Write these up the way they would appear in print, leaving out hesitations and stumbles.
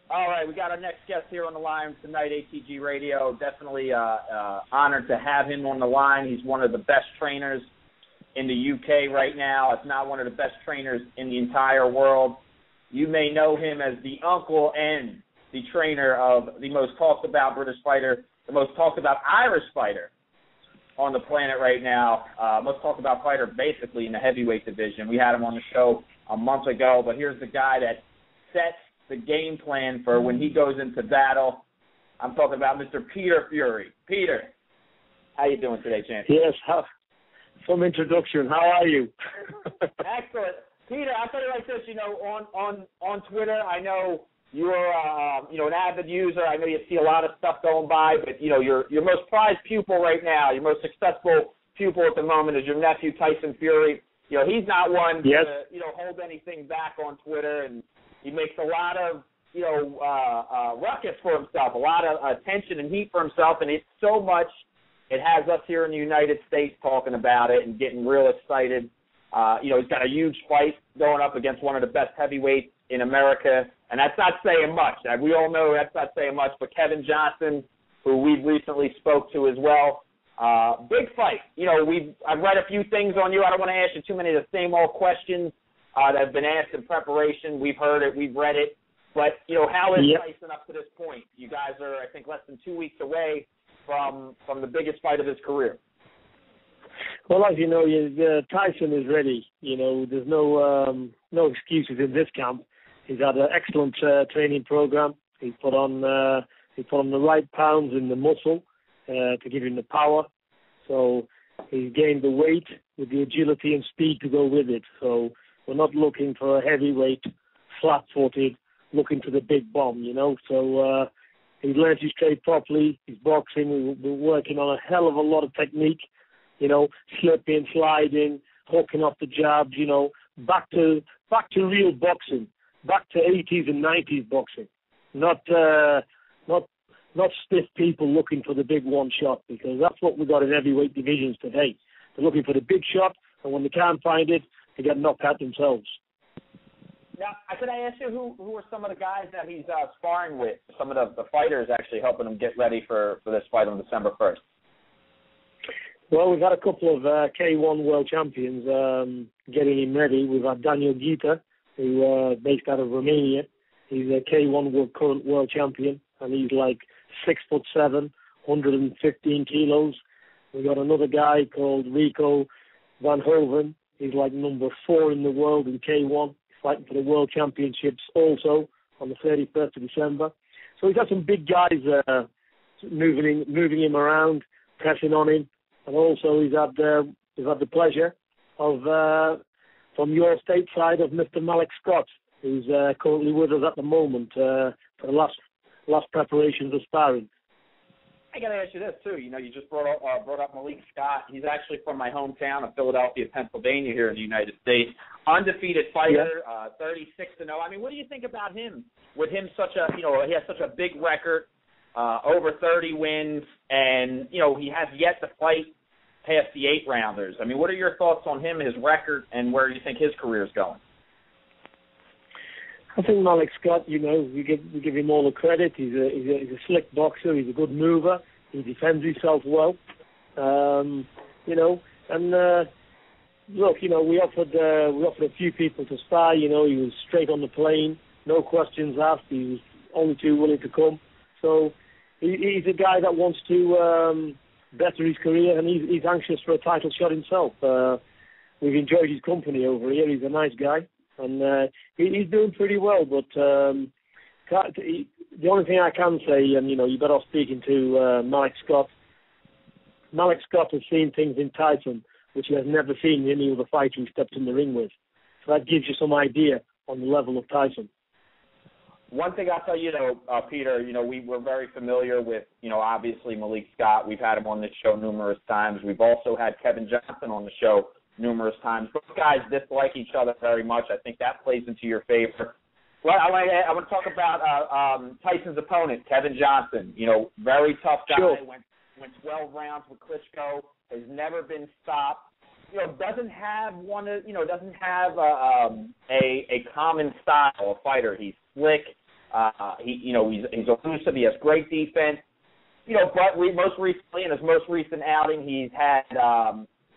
All right, we got our next guest here on the line tonight, ATG Radio. Definitely honored to have him on the line. He's one of the best trainers in the UK right now, if not one of the best trainers in the entire world. You may know him as the uncle and the trainer of the most talked about British fighter, the most talked about Irish fighter on the planet right now, most talked about fighter basically in the heavyweight division. We had him on the show a month ago, but here's the guy that sets the game plan for when he goes into battle. I'm talking about Mr. Peter Fury. Peter, how you doing today, champion? Yes, some introduction. How are you? Excellent. Peter, I'll tell you like this, on Twitter, I know you're, an avid user. I know you see a lot of stuff going by, but, your most prized pupil right now, your most successful pupil at the moment is your nephew, Tyson Fury. He's not one to, hold anything back on Twitter, and he makes a lot of, ruckus for himself, a lot of attention and heat for himself, and it's so much, it has us here in the United States talking about it and getting real excited. He's got a huge fight going up against one of the best heavyweights in America, and that's not saying much. We all know that's not saying much, but Kevin Johnson, who we've recently spoke to as well, big fight. I've read a few things on you. I don't want to ask you too many of the same old questions that have been asked in preparation. We've heard it. We've read it. But, how is Tyson up to this point? You guys are, I think, less than 2 weeks away from the biggest fight of his career. Well, as you know, Tyson is ready. There's no excuses in this camp. He's had an excellent training program. He's put on the right pounds in the muscle to give him the power. So he's gained the weight with the agility and speed to go with it. So we're not looking for a heavyweight, flat-footed, looking for the big bomb, So he's learned his trade properly. He's boxing. We're working on a hell of a lot of technique. Slipping, sliding, hooking off the jabs, back to real boxing, back to 80s and 90s boxing, not stiff people looking for the big one shot, because that's what we got in heavyweight divisions today. They're looking for the big shot, and when they can't find it, they get knocked out themselves. Now, could I ask you who are some of the guys that he's sparring with, some of the fighters actually helping him get ready for this fight on December 1st? Well, we've had a couple of K1 world champions getting him ready. We've had Daniel Gita, who based out of Romania. He's a K1 current world champion, and he's like 6'7", 115 kilos. We've got another guy called Rico Van Hoven. He's like number 4 in the world in K1, fighting for the world championships also on the 31st of December. So he's got some big guys moving him around, pressing on him. And also he's had the pleasure of, from your state side, of Mr. Malik Scott, who's currently with us at the moment for the last preparations of sparring. I got to ask you this, too. You just brought up Malik Scott. He's actually from my hometown of Philadelphia, Pennsylvania, here in the United States. Undefeated fighter, 36-0. I mean, what do you think about him? With him he has such a big record, over 30 wins, and, he has yet to fight past the 8-rounders. I mean, what are your thoughts on him, his record, and where you think his career is going? I think Malik Scott, we give him all the credit. He's a slick boxer. He's a good mover. He defends himself well. Look, we offered a few people to spar. He was straight on the plane, no questions asked. He was only too willing to come. So he's a guy that wants to better his career, and he's anxious for a title shot himself. We've enjoyed his company over here. He's a nice guy, and he's doing pretty well. But the only thing I can say, and you're better off speaking to Malik Scott. Malik Scott has seen things in Tyson which he has never seen in any other fighter he stepped in the ring with. So that gives you some idea on the level of Tyson. One thing I'll tell you, Peter, we're very familiar with, obviously Malik Scott. We've had him on this show numerous times. We've also had Kevin Johnson on the show numerous times. Both guys dislike each other very much. I think that plays into your favor. Well, I want to talk about Tyson's opponent, Kevin Johnson. Very tough guy. Sure. Went 12 rounds with Klitschko. Has never been stopped. Doesn't have a common style of fighter. He's slick. He's elusive. He has great defense. But most recently, in his most recent outing, he's had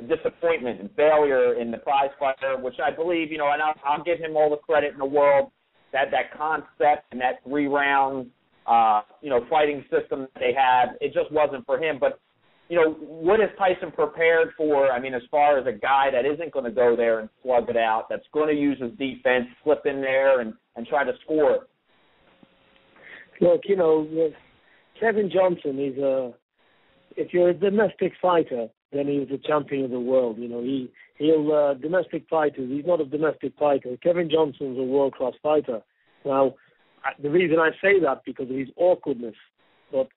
disappointment and failure in the prize fighter, which I believe, and I'll give him all the credit in the world, that concept and that 3-round, fighting system that they had, it just wasn't for him. But, what is Tyson prepared for? I mean, as far as a guy that isn't going to go there and slug it out, that's going to use his defense, slip in there and try to score. Look, Kevin Johnson if you're a domestic fighter, then he's a champion of the world. He'll domestic fighters. He's not a domestic fighter. Kevin Johnson's a world-class fighter. Now, the reason I say that because of his awkwardness. But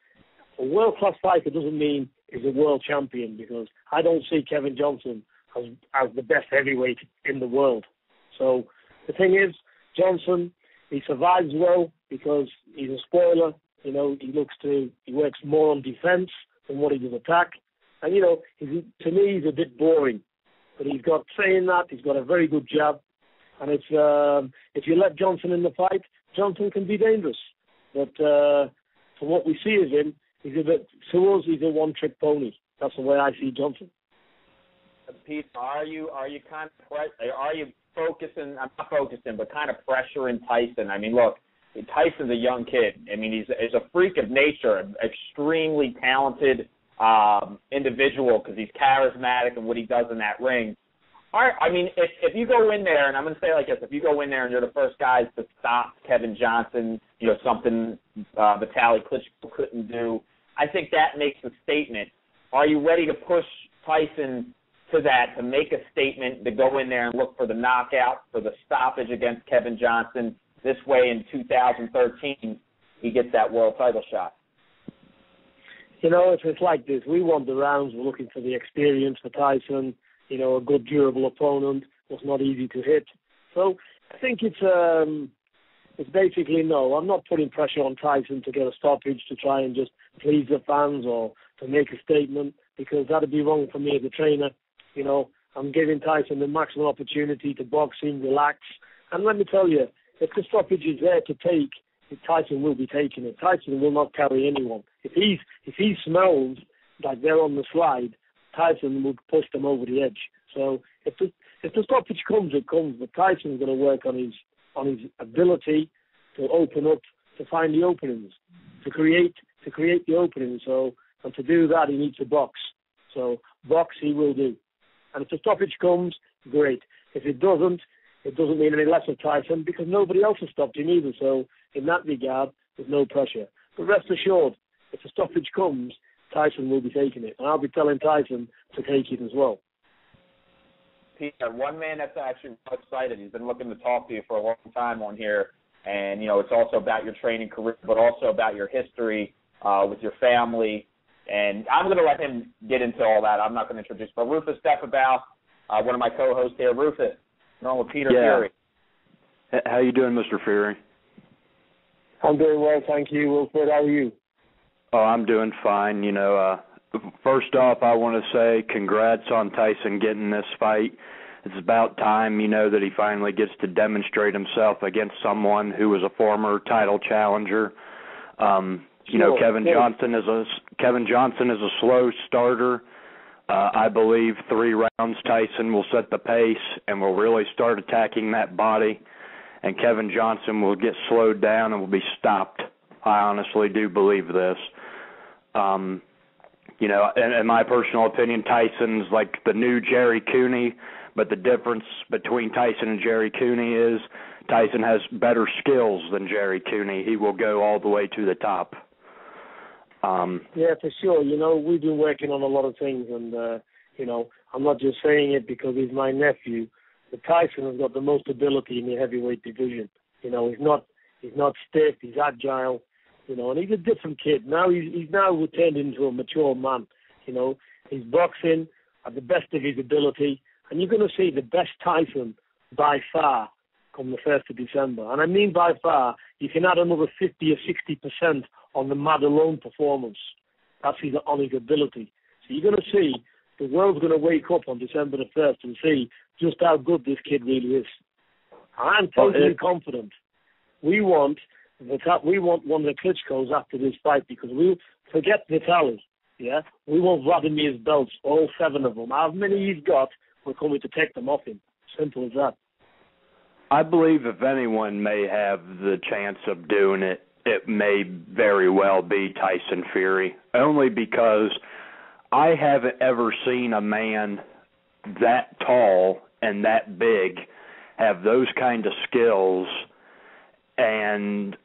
a world-class fighter doesn't mean he's a world champion, because I don't see Kevin Johnson as the best heavyweight in the world. So the thing is, Johnson, he survives well because he's a spoiler. He works more on defense than what he does attack. And, to me, he's a bit boring. But he's got a very good jab. And if you let Johnson in the fight, Johnson can be dangerous. But from what we see of him, he's a one-trick pony. That's the way I see Johnson. Pete, are you focusing? I'm not focusing, but kind of pressuring Tyson. I mean, look, Tyson's a young kid. I mean, he's a freak of nature, an extremely talented individual because he's charismatic and what he does in that ring. I mean, if you go in there, and I'm going to say it like this, if you go in there and you're the first guys to stop Kevin Johnson, something Vitaly Klitschko couldn't do, I think that makes a statement. Are you ready to push Tyson to that, to make a statement, to go in there and look for the knockout, for the stoppage against Kevin Johnson? This way, in 2013, he gets that world title shot. It's like this. We want the rounds. We're looking for the experience for Tyson. A good, durable opponent was not easy to hit. So I think it's basically no. I'm not putting pressure on Tyson to get a stoppage to try and just please the fans or to make a statement, because that would be wrong for me as a trainer. I'm giving Tyson the maximum opportunity to box him, relax. And let me tell you, if the stoppage is there to take, Tyson will be taking it. Tyson will not carry anyone. If he smells like they're on the slide, Tyson would push them over the edge. So if the stoppage comes, it comes. But Tyson's going to work on his ability to open up, to find the openings, to create the openings. So, and to do that, he needs to box. So box he will do. And if the stoppage comes, great. If it doesn't mean any less of Tyson, because nobody else has stopped him either. So in that regard, there's no pressure. But rest assured, if the stoppage comes, Tyson will be taking it. And I'll be telling Tyson to take it as well. Peter, one man that's actually excited, he's been looking to talk to you for a long time on here, and, it's also about your training career, but also about your history with your family. And I'm going to let him get into all that. I'm not going to introduce, but Rufus Defabau, one of my co-hosts here. Rufus, along with Peter Fury. How you doing, Mr. Fury? I'm doing well, thank you, Wilfred. How are you? Oh, I'm doing fine. First off, I want to say congrats on Tyson getting this fight. It's about time, that he finally gets to demonstrate himself against someone who was a former title challenger. Kevin Johnson is a slow starter. I believe 3 rounds Tyson will set the pace and will really start attacking that body, and Kevin Johnson will get slowed down and will be stopped. I honestly do believe this. In my personal opinion, Tyson's like the new Jerry Cooney, but the difference between Tyson and Jerry Cooney is Tyson has better skills than Jerry Cooney. He will go all the way to the top. Yeah, for sure. We've been working on a lot of things, and, I'm not just saying it because he's my nephew, but Tyson has got the most ability in the heavyweight division. He's not stiff, he's agile, and he's a different kid. Now he's now turned into a mature man. He's boxing at the best of his ability, and you're going to see the best Tyson by far come the 1st of December. And I mean by far, you can add another 50 or 60% on the Mad Alone performance. That's on his ability. So you're going to see, the world's going to wake up on December the 1st and see just how good this kid really is. I'm totally confident. We want We want one of the Klitschkos after this fight because we forget Vitaly. Yeah, we want Vladimir's belts, all 7 of them. How many he's got, we're coming to take them off him. Simple as that. I believe if anyone may have the chance of doing it, it may very well be Tyson Fury, only because I haven't ever seen a man that tall and that big have those kind of skills and,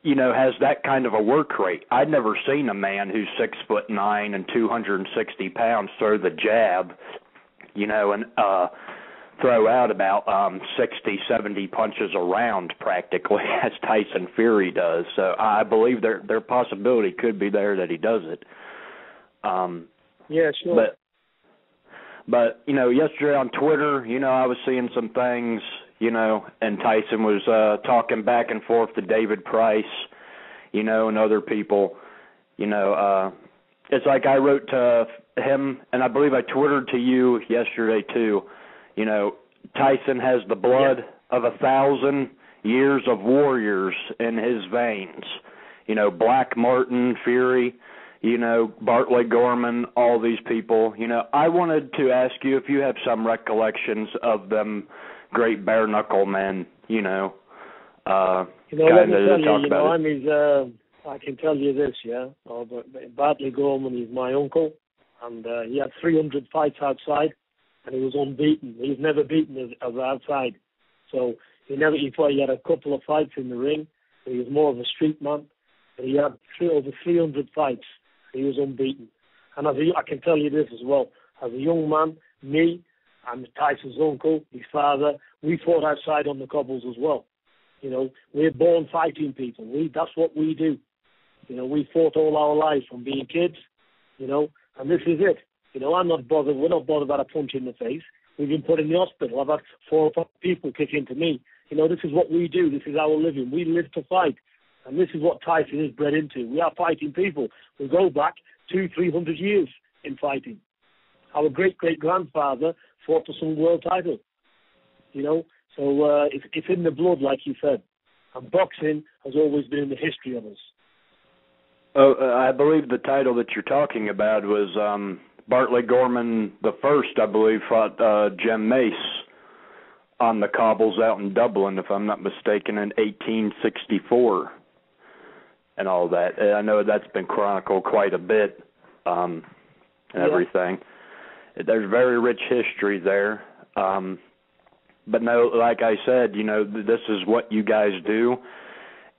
you know, has that kind of a work rate. I'd never seen a man who's 6'9" and 260 pounds throw the jab, you know, and throw out about 60, 70 punches a round practically, as Tyson Fury does. So I believe their possibility could be there that he does it. Yeah, sure. But you know, yesterday on Twitter, you know, I was seeing some things, you know, and Tyson was talking back and forth to David Price, you know, and other people. You know, it's like I wrote to him, and I believe I Twittered to you yesterday too. You know, Tyson has the blood of 1,000 years of warriors in his veins. You know, Black Martin, Fury, you know, Bartley Gorman, all these people. You know, I wanted to ask you if you have some recollections of them great bare knuckle men, you know. You know, let me tell you, you know, I can tell you this, yeah. Bartley Gorman is my uncle, and he had 300 fights outside. And he was unbeaten. He was never beaten as outside. So he had a couple of fights in the ring. He was more of a street man. But he had over 300 fights. He was unbeaten. And I can tell you this as well. As a young man, me and Tyson's uncle, his father, we fought outside on the cobbles as well. You know, we're born fighting people. That's what we do. You know, we fought all our lives from being kids, you know, and this is it. You know, I'm not bothered. We're not bothered about a punch in the face. We've been put in the hospital. I've had 4 or 5 people kick into me. You know, this is what we do. This is our living. We live to fight. And this is what Tyson is bred into. We are fighting people. We go back 200-300 years in fighting. Our great-great-grandfather fought for some world title. You know, so it's in the blood, like you said. And boxing has always been in the history of us. Oh, I believe the title that you're talking about was Bartley Gorman the first, I believe, fought Jim Mace on the cobbles out in Dublin, if I'm not mistaken, in 1864 and all that. I know that's been chronicled quite a bit and everything. There's very rich history there. But no, like I said, you know, this is what you guys do.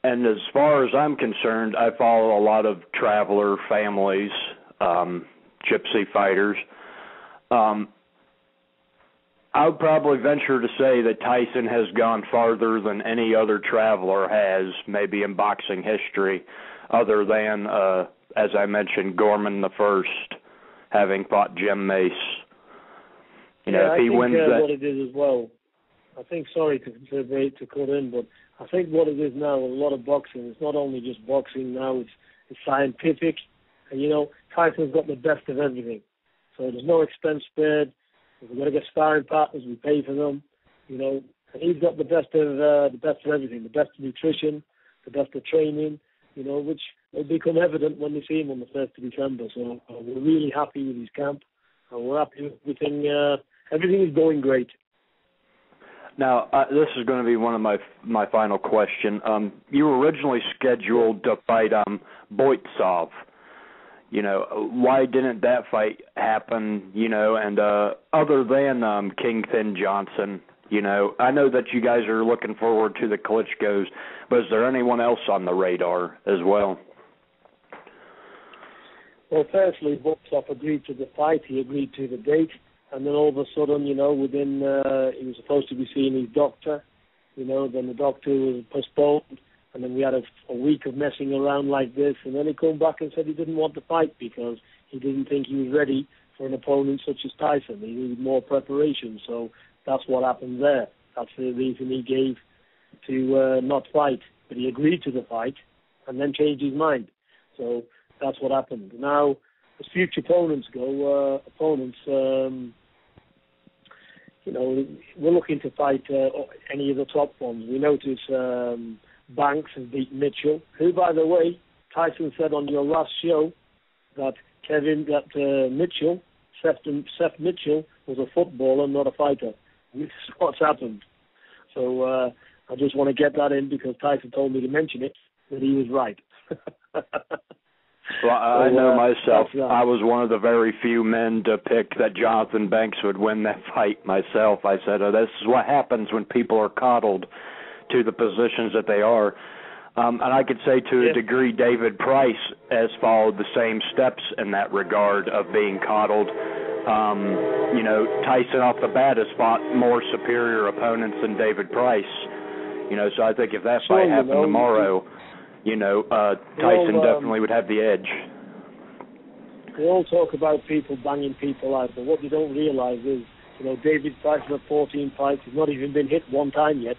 And as far as I'm concerned, I follow a lot of traveler families, gypsy fighters. I would probably venture to say that Tyson has gone farther than any other traveler has, maybe in boxing history, other than, as I mentioned, Gorman the first, having fought Jim Mace. You know, if he wins that. What it is as well. I think, sorry to cut in, but I think what it is now, a lot of boxing, it's not only just boxing now, it's scientific. And, you know, Tyson's got the best of everything. So there's no expense spared. We've got to get sparring partners, we pay for them, you know. And he's got the best of everything, the best of nutrition, the best of training, you know, which will become evident when we see him on the 1st of December. So we're really happy with his camp, and we're happy with everything. Everything is going great. Now, this is going to be one of my final question. You were originally scheduled to fight Boitsov. You know, why didn't that fight happen, you know, and other than King Thin Johnson, you know, I know that you guys are looking forward to the Klitschkos, but is there anyone else on the radar as well? Well, firstly, Boitsov agreed to the fight. He agreed to the date. And then all of a sudden, you know, within, he was supposed to be seeing his doctor, you know, then the doctor was postponed. And then we had a week of messing around like this. And then he came back and said he didn't want to fight because he didn't think he was ready for an opponent such as Tyson. He needed more preparation. So that's what happened there. That's the reason he gave to not fight. But he agreed to the fight and then changed his mind. So that's what happened. Now, as future opponents go, you know, we're looking to fight any of the top ones. We notice Banks has beaten Mitchell, who, by the way, Tyson said on your last show that Seth Mitchell was a footballer, not a fighter. This is what's happened. So I just want to get that in because Tyson told me to mention it, that he was right. Well, I know myself. I was one of the very few men to pick that Jonathan Banks would win that fight myself. I said, this is what happens when people are coddled to the positions that they are. And I could say to a degree David Price has followed the same steps in that regard of being coddled. Tyson off the bat has fought more superior opponents than David Price. So I think if that fight happened tomorrow, Tyson definitely would have the edge. They all talk about people banging people out, but what they don't realize is, David Price has 14 fights. He's not even been hit one time yet.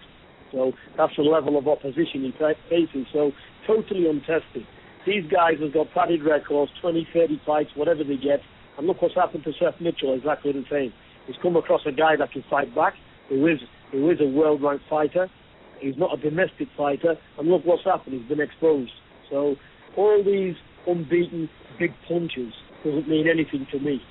So that's the level of opposition he faces. So totally untested. These guys have got padded records, 20, 30 fights, whatever they get. And look what's happened to Seth Mitchell, exactly the same. He's come across a guy that can fight back, who is a world-ranked fighter. He's not a domestic fighter. And look what's happened. He's been exposed. So all these unbeaten big punches doesn't mean anything to me.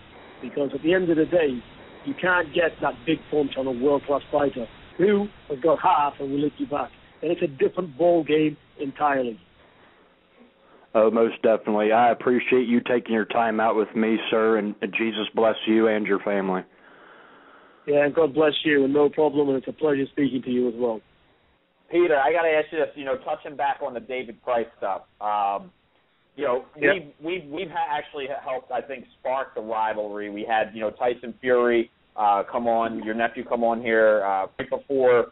Because at the end of the day, you can't get that big punch on a world-class fighter who has got half and will lift you back. And it's a different ball game entirely. Oh, most definitely. I appreciate you taking your time out with me, sir, and Jesus bless you and your family. Yeah, and God bless you, and no problem, and it's a pleasure speaking to you as well. Peter, I got to ask you this, touching back on the David Price stuff. We've actually helped, I think, spark the rivalry. We had, Tyson Fury come on, your nephew come on here right before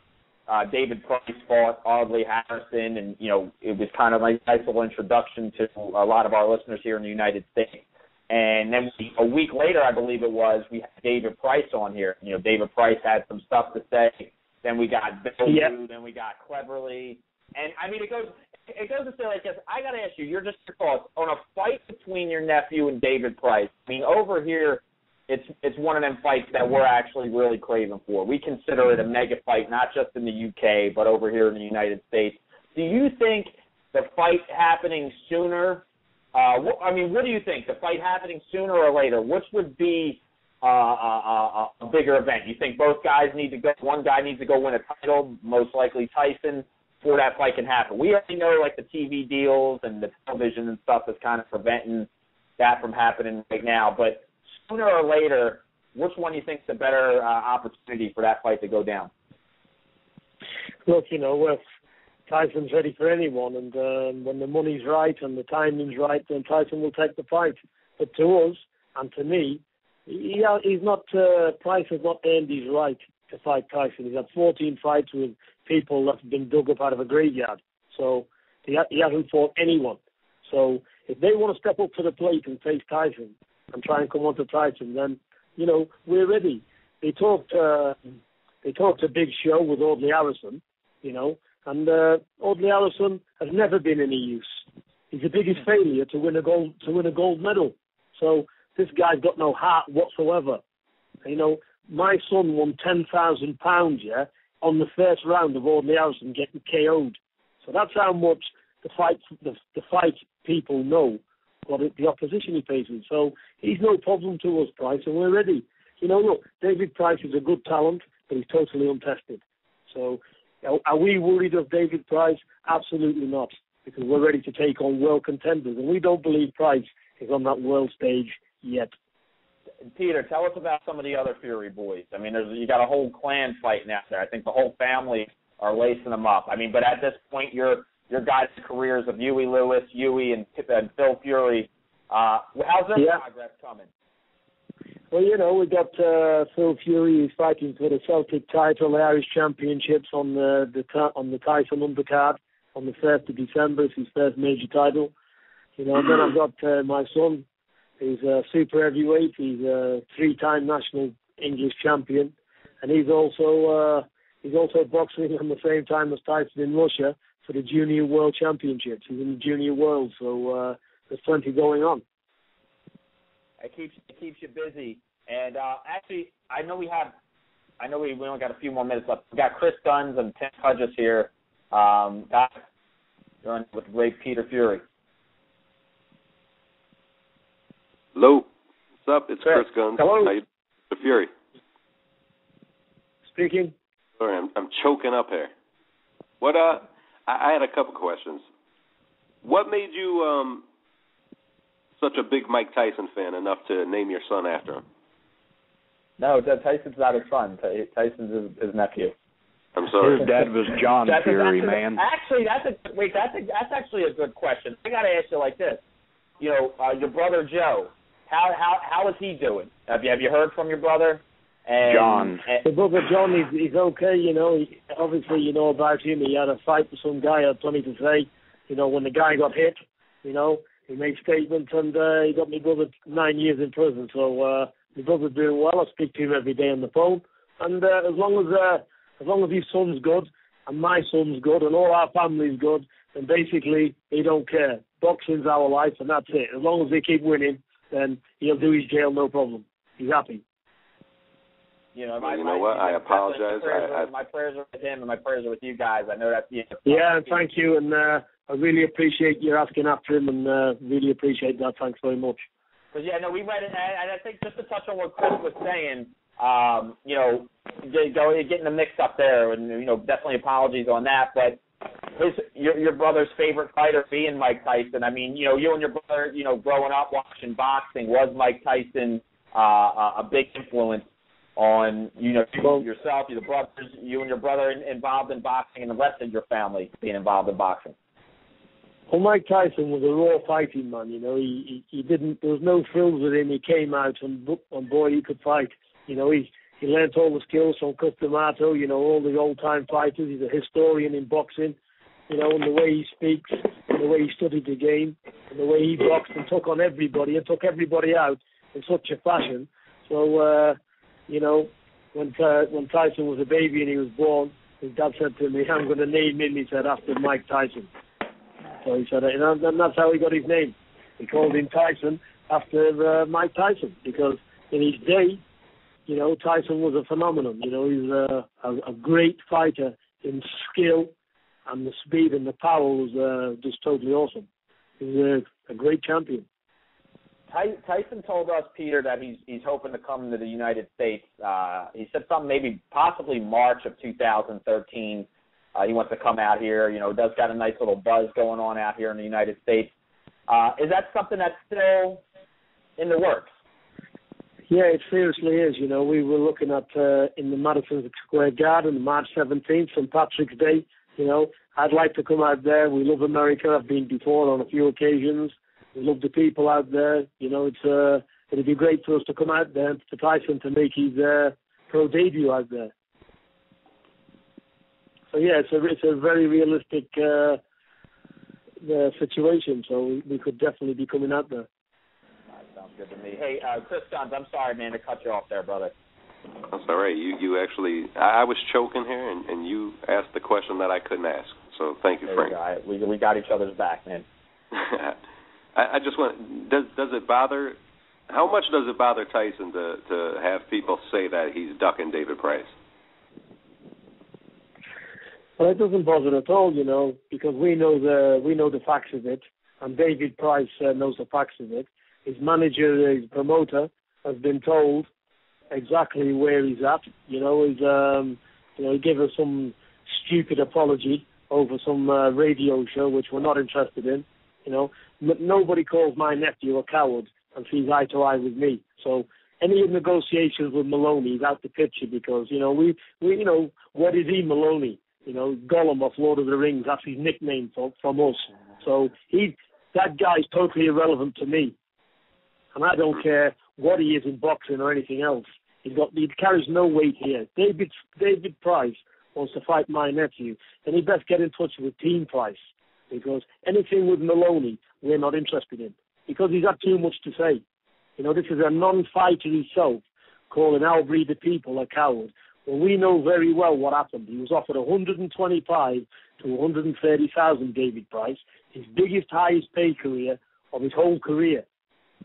David Price fought Audley Harrison, and, it was kind of a nice little introduction to a lot of our listeners here in the United States. And then a week later, I believe it was, we had David Price on here. David Price had some stuff to say. Then we got Bill Yu, then we got Cleverly. And, I mean, it goes to say like this. I got to ask you, your thoughts on a fight between your nephew and David Price. I mean, over here, it's one of them fights that we're actually really craving for. We consider it a mega fight, not just in the UK, but over here in the United States. Do you think the fight happening sooner, what do you think? The fight happening sooner or later, which would be a bigger event? You think both guys need to go, one guy needs to go win a title, most likely Tyson, before that fight can happen? We already know, like, the TV deals and the television and stuff is kind of preventing that from happening right now, but sooner or later, which one do you think is the better opportunity for that fight to go down? Look, if Tyson's ready for anyone, and when the money's right and the timing's right, then Tyson will take the fight. But to us, and to me, Price has not earned his right to fight Tyson. He's had 14 fights with people that have been dug up out of a graveyard. So he hasn't fought anyone. So if they want to step up to the plate and face Tyson and try and come on to Tyson, then, we're ready. They talked a big show with Audley Harrison, and Audley Harrison has never been any use. He's the biggest failure to win a gold medal. So this guy's got no heart whatsoever. My son won £10,000, on the first round of Audley Harrison getting KO'd. So that's how much the fight people know what the opposition he faces. So he's no problem to us, Price, and we're ready. Look, David Price is a good talent, but he's totally untested. So are we worried of David Price? Absolutely not, because we're ready to take on world contenders, and we don't believe Price is on that world stage yet. Peter, tell us about some of the other Fury boys. I mean, you got a whole clan fighting out there. I think the whole family are lacing them up. I mean, but at this point, your guys' careers of Huey Lewis, Huey, and Phil Fury, how's their progress coming? Well, we got Phil Fury. He's fighting for the Celtic title, the Irish Championships on the Tyson undercard on the 1st of December. It's his first major title. And then I've got my son. He's a super heavyweight. He's a 3-time national English champion, and he's also boxing on the same time as Tyson in Russia for the Junior World Championships. He's in the Junior World, so there's plenty going on. It keeps you busy. And actually, I know we only got a few more minutes left. We got Chris Guns and Tim Hudges here. You're on with the great Peter Fury. Hello. What's up? It's Chris. Chris Guns. Hello. How you doing? The Fury. Speaking. Sorry, I'm choking up here. What? I had a couple questions. What made you such a big Mike Tyson fan enough to name your son after him? No, Tyson's not his son. Tyson's his nephew. I'm sorry. His dad was John Fury, man. Actually, that's actually a good question. I got to ask you like this. You know, your brother Joe. How is he doing? Have you heard from your brother? And, John. The brother John is okay, you know. Obviously, you know about him. He had a fight with some guy, had plenty to say. You know, when the guy got hit, you know, he made statements, and he got my brother 9 years in prison. So my brother's doing well. I speak to him every day on the phone. And as long as his son's good, and my son's good, and all our family's good, then basically he don't care. Boxing's our life, and that's it. As long as they keep winning, then he'll do his jail, no problem. He's happy. You know, what? I apologize. My prayers are with him, and my prayers are with you guys. I know that's Yeah, and thank you, and I really appreciate you asking after him, and really appreciate that. Thanks very much. Because we read it, and I think just to touch on what Chris was saying, you know, getting the mix up there, and you know, definitely apologies on that. But your brother's favorite fighter being Mike Tyson. I mean, you know, you and your brother, you know, growing up watching boxing, was Mike Tyson a big influence on, you know, yourself, the brothers, you and your brother involved in boxing, and the rest of your family being involved in boxing? Well, Mike Tyson was a raw fighting man, you know. He didn't, there was no frills with him. He came out and boy, he could fight. You know, he learnt all the skills from Custamato, you know, all the old-time fighters. He's a historian in boxing, you know, and the way he speaks, and the way he studied the game, and the way he boxed and took on everybody and took everybody out in such a fashion. So, you know, when Tyson was a baby and he was born, his dad said to me, I'm going to name him, he said, after Mike Tyson. So he said, and that's how he got his name. He called him Tyson after Mike Tyson, because in his day, you know, Tyson was a phenomenon. You know, he was a great fighter in skill, and the speed and the power was just totally awesome. He was a great champion. Tyson told us, Peter, that he's hoping to come to the United States. He said something maybe possibly March of 2013. He wants to come out here. You know, does got a nice little buzz going on out here in the United States. Is that something that's still in the works? Yeah, it seriously is. You know, we were looking at in the Madison Square Garden, March 17th, St. Patrick's Day. You know, I'd like to come out there. We love America. I've been before on a few occasions. We love the people out there. You know, it'd be great for us to come out there, for Tyson to make his pro debut out there. So yeah, it's a very realistic situation. So we could definitely be coming out there. Sounds good to me. Hey, Chris Guns, I'm sorry, man, to cut you off there, brother. That's all right. You actually, I was choking here, and you asked the question that I couldn't ask. So thank you, Frank. We got each other's back, man. I just want, does it bother, how much does it bother Tyson to have people say that he's ducking David Price? Well, it doesn't bother at all, you know, because we know the facts of it, and David Price knows the facts of it. His manager, his promoter, has been told exactly where he's at. You know, he gave us some stupid apology over some radio show which we're not interested in. You know, nobody calls my nephew a coward and sees eye to eye with me. So any negotiations with Maloney is out the picture, because you know we you know, what is he, Maloney? You know, Gollum of Lord of the Rings. That's his nickname from us. So that guy's totally irrelevant to me. And I don't care what he is in boxing or anything else. He carries no weight here. David Price wants to fight my nephew, then he best get in touch with Team Price, because anything with Maloney, we're not interested in, because he's had too much to say. You know, this is a non-fighter himself calling our breed of people a coward. Well, we know very well what happened. He was offered $125,000 to $130,000, David Price, his biggest, highest paid career of his whole career.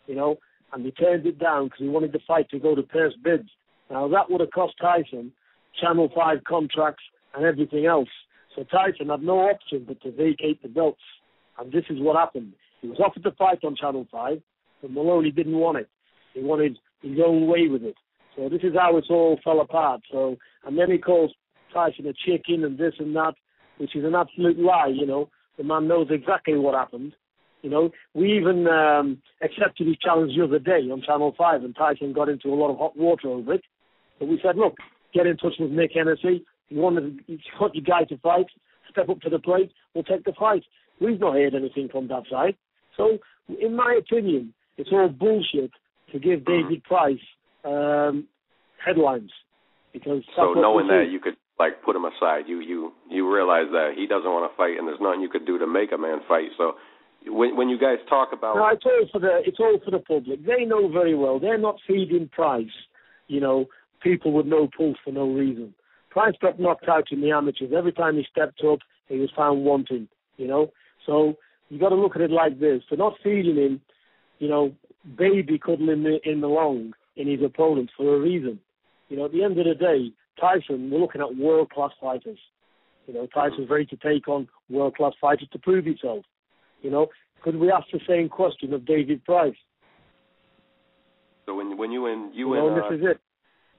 You know, and he turned it down because he wanted the fight to go to purse bids. Now, that would have cost Tyson Channel 5 contracts and everything else. So Tyson had no option but to vacate the belts. And this is what happened. He was offered to fight on Channel 5, but Maloney didn't want it. He wanted his own way with it. So this is how it all fell apart. So, and then he calls Tyson a chicken and this and that, which is an absolute lie, you know. The man knows exactly what happened. You know, we even accepted his challenge the other day on Channel 5, and Tyson got into a lot of hot water over it. But we said, look, get in touch with Nick Hennessy. You want your guy to fight, step up to the plate, we'll take the fight. We've not heard anything from that side. So, in my opinion, it's all bullshit to give David Price headlines. Because so knowing that, you could like put him aside. You realize that he doesn't want to fight, and there's nothing you could do to make a man fight. So when you guys talk about, no, it's all for the public. They know very well. They're not feeding Price, you know, people with no pulse for no reason. Price got knocked out in the amateurs. Every time he stepped up, he was found wanting, you know. So you got to look at it like this. They're not feeding him, you know, baby cuddling in the long in his opponents for a reason. You know, at the end of the day, Tyson, we're looking at world-class fighters. You know, Tyson's ready to take on world-class fighters to prove himself. You know, could we ask the same question of David Price? So when you and this is it.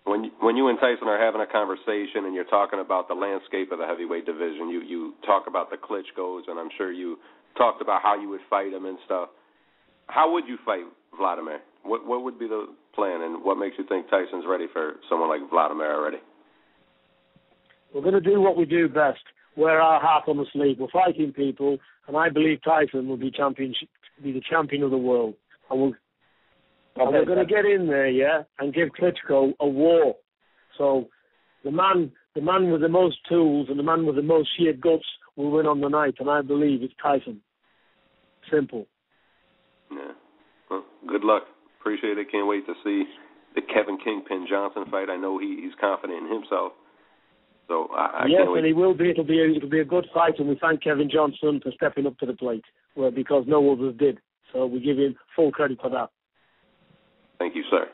When you and Tyson are having a conversation and you're talking about the landscape of the heavyweight division, you talk about the Klitschkos, and I'm sure you talked about how you would fight him and stuff. How would you fight Vladimir? What would be the plan, and what makes you think Tyson's ready for someone like Vladimir already? We're going to do what we do best. Wear our heart on the sleeve. We're fighting people, and I believe Tyson will be the champion of the world. And we're going to get in there, yeah, and give Klitschko a war. So the man with the most tools and the man with the most sheer guts will win on the night, and I believe it's Tyson. Simple. Yeah. Well, good luck. Appreciate it. Can't wait to see the Kevin Kingpin Johnson fight. I know he's confident in himself. So I yes, can't wait. And he will be. It'll be a good fight, and we thank Kevin Johnson for stepping up to the plate, because no others did. So we give him full credit for that. Thank you, sir.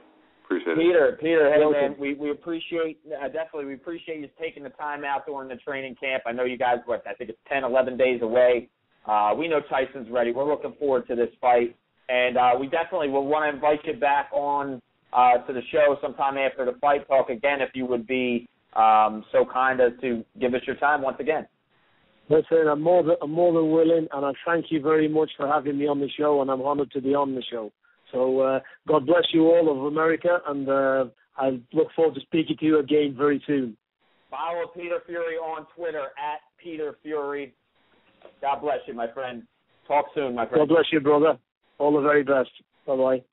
Appreciate it. Peter, hey man, we appreciate we appreciate you taking the time out during the training camp. I know you guys, I think it's 10, 11 days away. We know Tyson's ready. We're looking forward to this fight, and we definitely will want to invite you back on to the show sometime after the fight. Talk again if you would be so kind as to give us your time once again. Listen, I'm more than willing, and I thank you very much for having me on the show, and I'm honored to be on the show. So God bless you all of America, and I look forward to speaking to you again very soon. Follow Peter Fury on Twitter @PeterFury. God bless you, my friend. Talk soon, my friend. God bless you, brother. All the very best. Bye-bye.